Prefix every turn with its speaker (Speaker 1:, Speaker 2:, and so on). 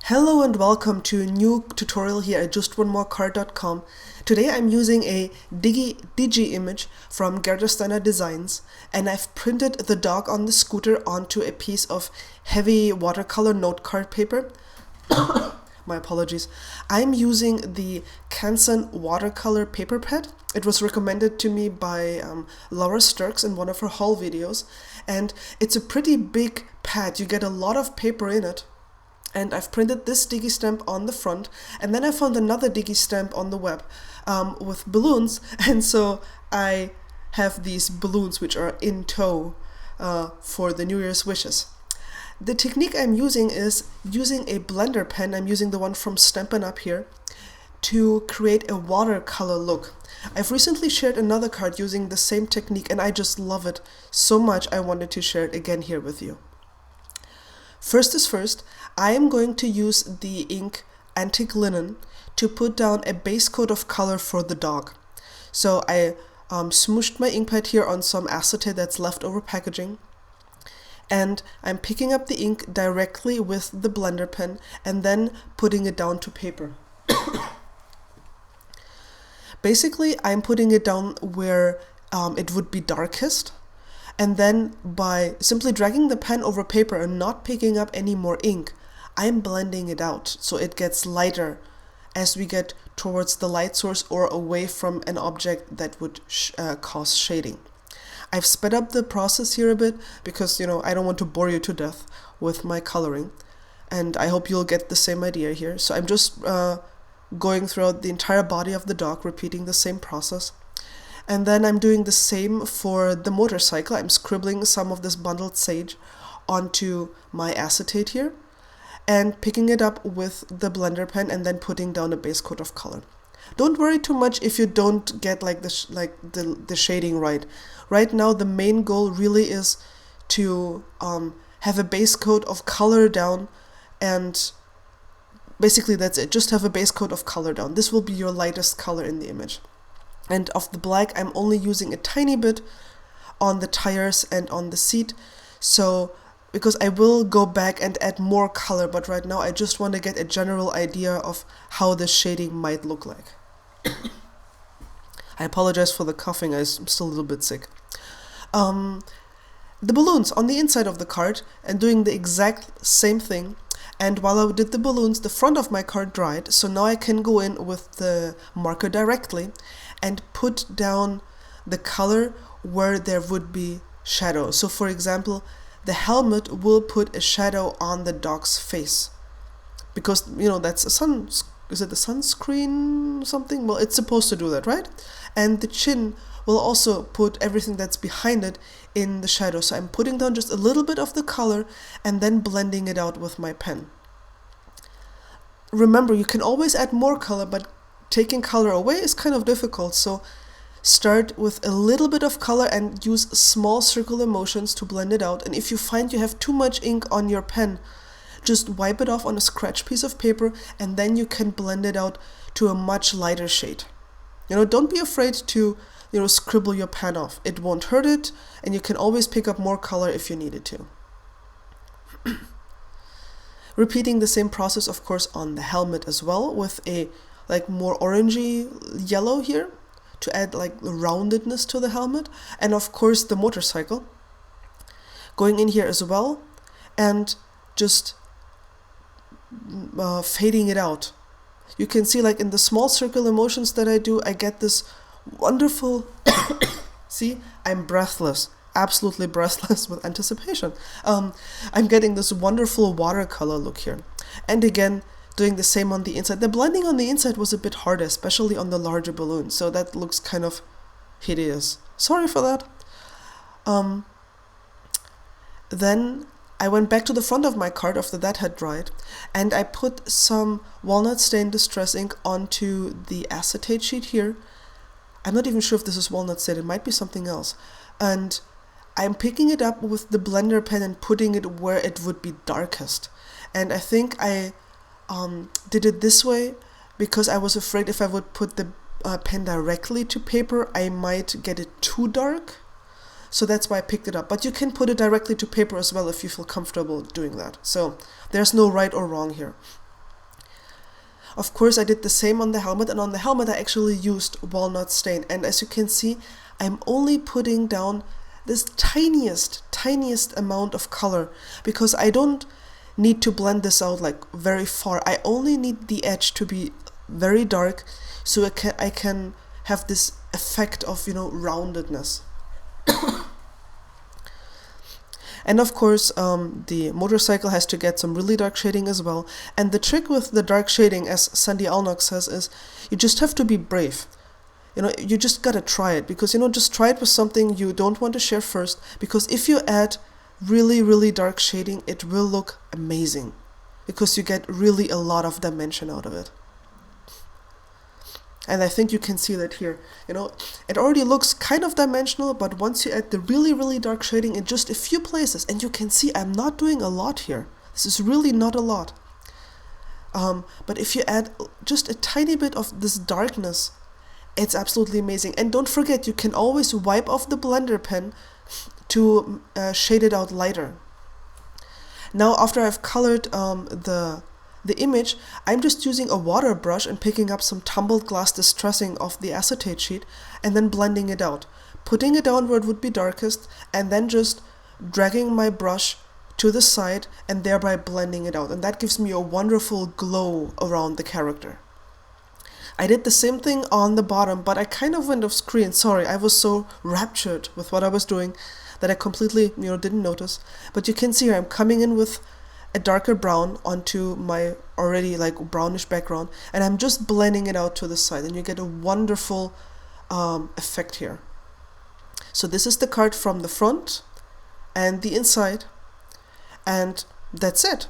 Speaker 1: Hello and welcome to a new tutorial here at justonemocard.com. Today I'm using a Digi image from Steiner Designs, and I've printed the dog on the scooter onto a piece of heavy watercolor note card paper. My apologies. I'm using the Canson watercolor paper pad. It was recommended to me by Laura Sturks in one of her haul videos, and it's a pretty big pad. You get a lot of paper in it. And I've printed this Digi stamp on the front, and then I found another Digi stamp on the web with balloons, and so I have these balloons which are in tow for the New Year's wishes. The technique I'm using is using a blender pen. I'm using the one from Stampin' Up! Here to create a watercolor look. I've recently shared another card using the same technique, and I just love it so much I wanted to share it again here with you. First is first, I am going to use the ink Antique Linen to put down a base coat of color for the dog. So I smooshed my ink pad here on some acetate that's leftover packaging, and I'm picking up the ink directly with the blender pen and then putting it down to paper. Basically, I'm putting it down where it would be darkest. And then by simply dragging the pen over paper and not picking up any more ink, I'm blending it out so it gets lighter as we get towards the light source or away from an object that would cause shading. I've sped up the process here a bit because, I don't want to bore you to death with my coloring, and I hope you'll get the same idea here. So I'm just going throughout the entire body of the dog, repeating the same process. And then I'm doing the same for the motorcycle. I'm scribbling some of this bundled sage onto my acetate here and picking it up with the blender pen and then putting down a base coat of color. Don't worry too much if you don't get the shading right. Right now the main goal really is to have a base coat of color down, and basically that's it. Just have a base coat of color down. This will be your lightest color in the image. And of the black, I'm only using a tiny bit on the tires and on the seat, because I will go back and add more color, but right now I just want to get a general idea of how the shading might look like. I apologize for the coughing, I'm still a little bit sick. The balloons on the inside of the card, and doing the exact same thing. And while I did the balloons, the front of my card dried, so now I can go in with the marker directly and put down the color where there would be shadow. So for example, the helmet will put a shadow on the dog's face, because that's is it the sunscreen or something? Well, it's supposed to do that, right? And the chin will also put everything that's behind it in the shadow. So I'm putting down just a little bit of the color and then blending it out with my pen. Remember, you can always add more color, but taking color away is kind of difficult. So start with a little bit of color and use small circular motions to blend it out. And if you find you have too much ink on your pen, just wipe it off on a scratch piece of paper, and then you can blend it out to a much lighter shade. Don't be afraid to scribble your pen off. It won't hurt it, and you can always pick up more color if you needed to. Repeating the same process, of course, on the helmet as well, with a more orangey yellow here to add roundedness to the helmet. And of course the motorcycle, going in here as well and just fading it out. You can see in the small circular motions that I do, I get this wonderful see, I'm breathless, absolutely breathless with anticipation. I'm getting this wonderful watercolor look here. And again, doing the same on the inside. The blending on the inside was a bit harder, especially on the larger balloon, so that looks kind of hideous. Sorry for that. Then I went back to the front of my card after that had dried, and I put some walnut stain distress ink onto the acetate sheet here. I'm not even sure if this is walnut stain, it might be something else. And I'm picking it up with the blender pen and putting it where it would be darkest. And I think I did it this way because I was afraid if I would put the pen directly to paper, I might get it too dark. So that's why I picked it up. But you can put it directly to paper as well if you feel comfortable doing that. So there's no right or wrong here. Of course, I did the same on the helmet, and on the helmet I actually used walnut stain. And as you can see, I'm only putting down this tiniest amount of color, because I don't need to blend this out like very far. I only need the edge to be very dark, so I can have this effect of, you know, roundedness. And of course, the motorcycle has to get some really dark shading as well. And the trick with the dark shading, as Sandy Alnock says, is you just have to be brave. You know, you just gotta try it, because, you know, just try it with something you don't want to share first, because if you add really dark shading, it will look amazing, because you get really a lot of dimension out of it. And I think you can see that here. You know, it already looks kind of dimensional, but once you add the really dark shading in just a few places, and you can see I'm not doing a lot here. This is really not a lot. But if you add just a tiny bit of this darkness, it's absolutely amazing. And don't forget, you can always wipe off the blender pen to shade it out lighter. Now, after I've colored the image, I'm just using a water brush and picking up some tumbled glass distressing off the acetate sheet and then blending it out, putting it down where it would be darkest, and then just dragging my brush to the side and thereby blending it out. And that gives me a wonderful glow around the character. I did the same thing on the bottom, but I kind of went off screen. Sorry, I was so raptured with what I was doing that I completely, you know, didn't notice. But you can see here I'm coming in with a darker brown onto my already like brownish background, and I'm just blending it out to the side, and you get a wonderful effect here. So this is the card from the front and the inside, and that's it.